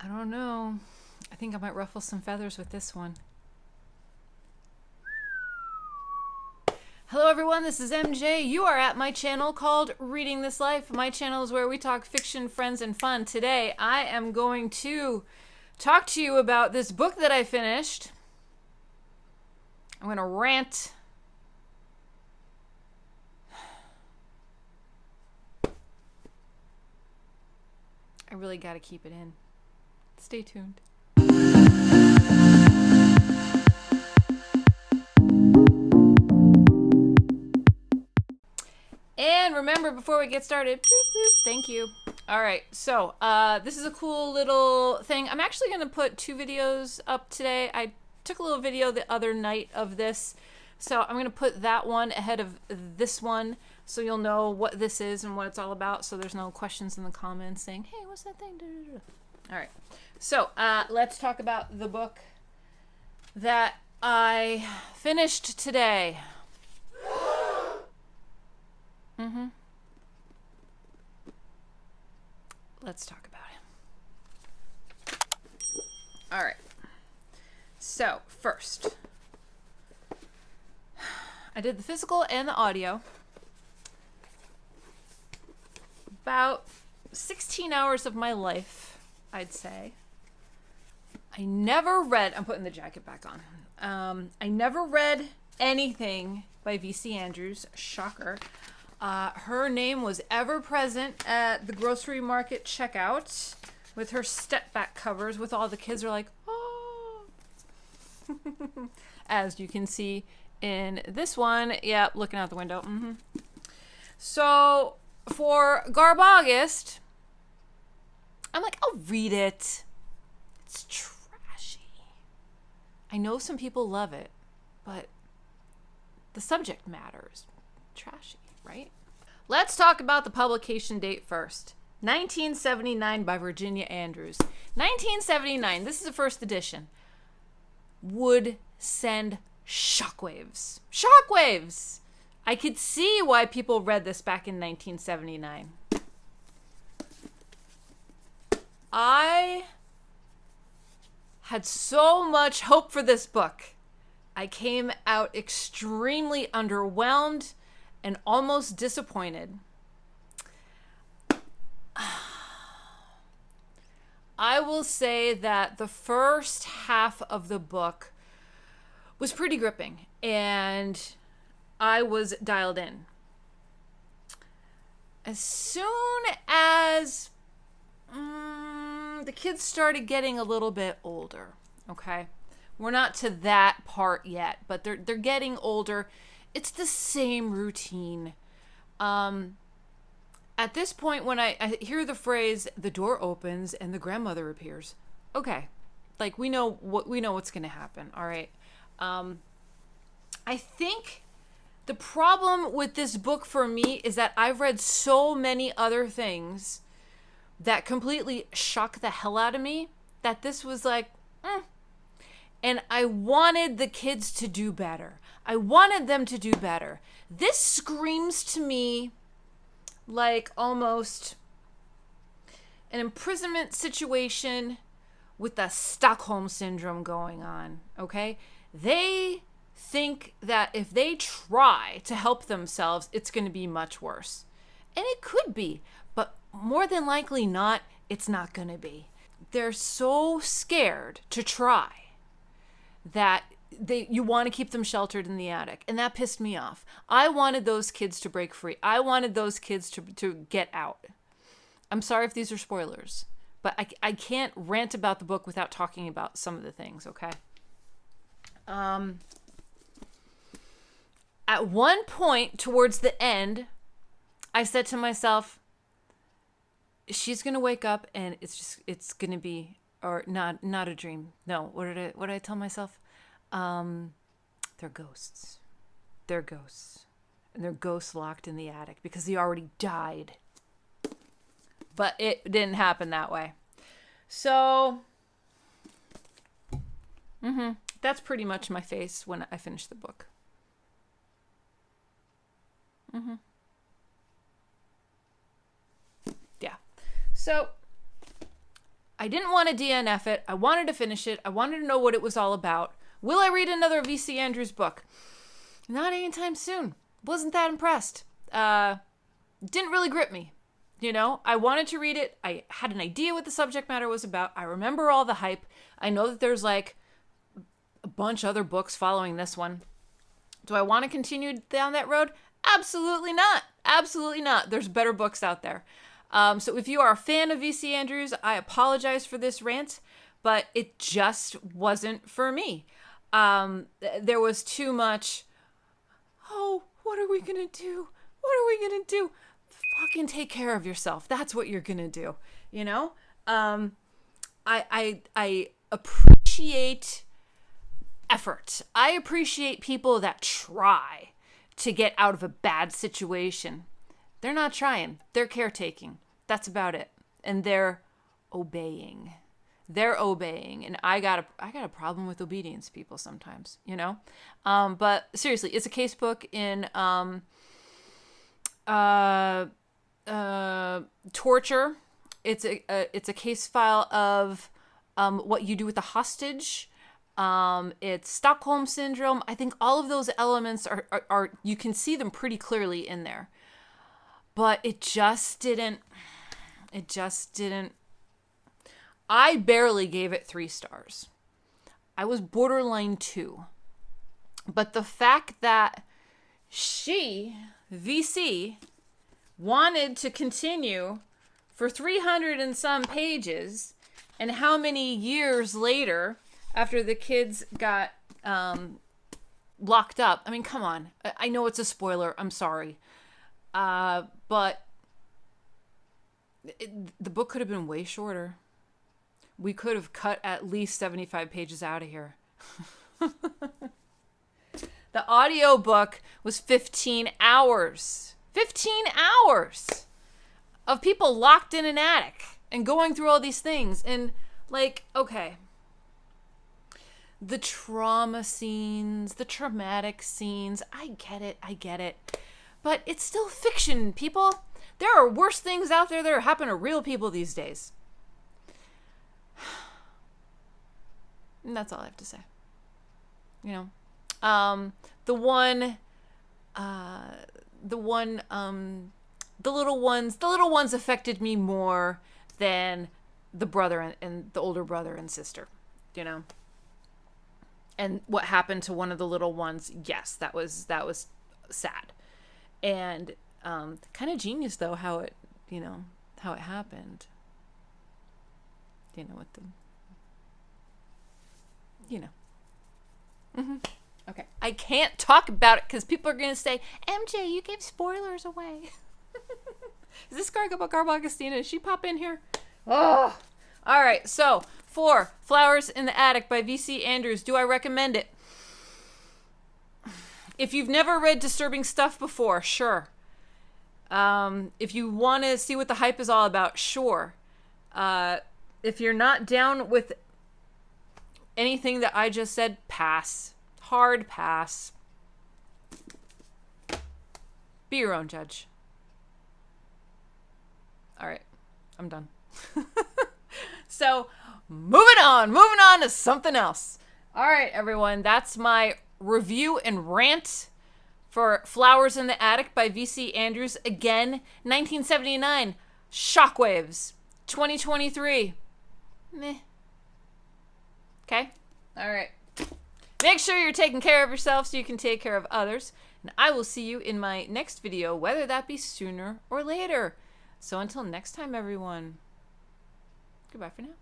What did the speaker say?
don't know. I think I might ruffle some feathers with this one. Hello everyone, this is MJ. You are at my channel called Reading This Life. My channel is where we talk fiction, friends, and fun. Today I am going to talk to you about this book that I finished. I'm going to rant. I really got to keep it in. Stay tuned. And remember, before we get started, boop, boop, thank you. All right, so this is a cool little thing. I'm actually going to put 2 videos up today. I took a little video the other night of this, so I'm going to put that one ahead of this one so you'll know what this is and what it's all about, so there's no questions in the comments saying, hey, what's that thing? All right, so let's talk about the book that I finished today. Let's talk about it. All right. So, first, I did the physical and the audio. About 16 hours of my life, I'd say. I never read, I'm putting the jacket back on. I never read anything by V.C. Andrews. Shocker. Her name was ever present at the grocery market checkout with her step back covers with all the kids are like, oh. As you can see in this one. Yeah, looking out the window. So for Garb August, I'm like, I'll read it. It's trashy. I know some people love it, but the subject matter is trashy. Right? Let's talk about the publication date first. 1979 by Virginia Andrews. 1979, this is the first edition. Would send shockwaves. Shockwaves! I could see why people read this back in 1979. I had so much hope for this book. I came out extremely underwhelmed and almost disappointed. I will say that the first half of the book was pretty gripping, and I was dialed in. As soon as the kids started getting a little bit older, okay? We're not to that part yet, but they're getting older. It's the same routine. At this point, when I hear the phrase, the door opens and the grandmother appears. Okay. Like, we know what's going to happen. All right. I think the problem with this book for me is that I've read so many other things that completely shock the hell out of me that this was like, And I wanted the kids to do better. I wanted them to do better. This screams to me like almost an imprisonment situation with the Stockholm syndrome going on, okay? They think that if they try to help themselves, it's going to be much worse. And it could be, but more than likely not, it's not going to be. They're so scared to try that you want to keep them sheltered in the attic. And that pissed me off. I wanted those kids to break free. I wanted those kids to get out. I'm sorry if these are spoilers, but I can't rant about the book without talking about some of the things, okay? At one point towards the end, I said to myself, she's going to wake up and it's going to be, or not a dream. No, what did I tell myself? They're ghosts. They're ghosts. And they're ghosts locked in the attic because he already died. But it didn't happen that way. So, that's pretty much my face when I finished the book. Yeah. So, I didn't want to DNF it. I wanted to finish it. I wanted to know what it was all about. Will I read another V.C. Andrews book? Not anytime soon. Wasn't that impressed. Didn't really grip me. You know, I wanted to read it. I had an idea what the subject matter was about. I remember all the hype. I know that there's like a bunch of other books following this one. Do I want to continue down that road? Absolutely not. Absolutely not. There's better books out there. So if you are a fan of V.C. Andrews, I apologize for this rant, but it just wasn't for me. There was too much, oh, what are we going to do? What are we going to do? Fucking take care of yourself. That's what you're going to do. You know? I appreciate effort. I appreciate people that try to get out of a bad situation. They're not trying. They're caretaking. That's about it. And they're obeying. They're obeying. And I got a problem with obedience people sometimes, you know? But seriously, it's a case book in torture. It's a case file of what you do with the hostage. It's Stockholm Syndrome. I think all of those elements are you can see them pretty clearly in there. But it just didn't. I barely gave it 3 stars. I was borderline 2. But the fact that she, VC, wanted to continue for 300 and some pages, and how many years later, after the kids got locked up. I mean, come on. I know it's a spoiler. I'm sorry. But the book could have been way shorter. We could have cut at least 75 pages out of here. The audio book was 15 hours. 15 hours of people locked in an attic and going through all these things. And like, okay. The trauma scenes, the traumatic scenes, I get it. But it's still fiction, people. There are worse things out there that are happening to real people these days. And that's all I have to say. You know, the little ones affected me more than the brother and the older brother and sister, you know. And what happened to one of the little ones, yes, that was sad. And kind of genius though how it happened. You know, with the Mm-hmm. Okay. I can't talk about it because people are going to say, MJ, you gave spoilers away. Is this Garbagustina? Did she pop in here? Oh. All right. So, for Flowers in the Attic by V.C. Andrews, do I recommend it? If you've never read disturbing stuff before, sure. If you want to see what the hype is all about, sure. If you're not down with anything that I just said, pass. Hard pass. Be your own judge. All right. I'm done. So, moving on to something else. All right, everyone. That's my review and rant for Flowers in the Attic by V.C. Andrews. Again, 1979. Shockwaves. 2023. Meh. Okay? All right. Make sure you're taking care of yourself so you can take care of others. And I will see you in my next video, whether that be sooner or later. So until next time, everyone. Goodbye for now.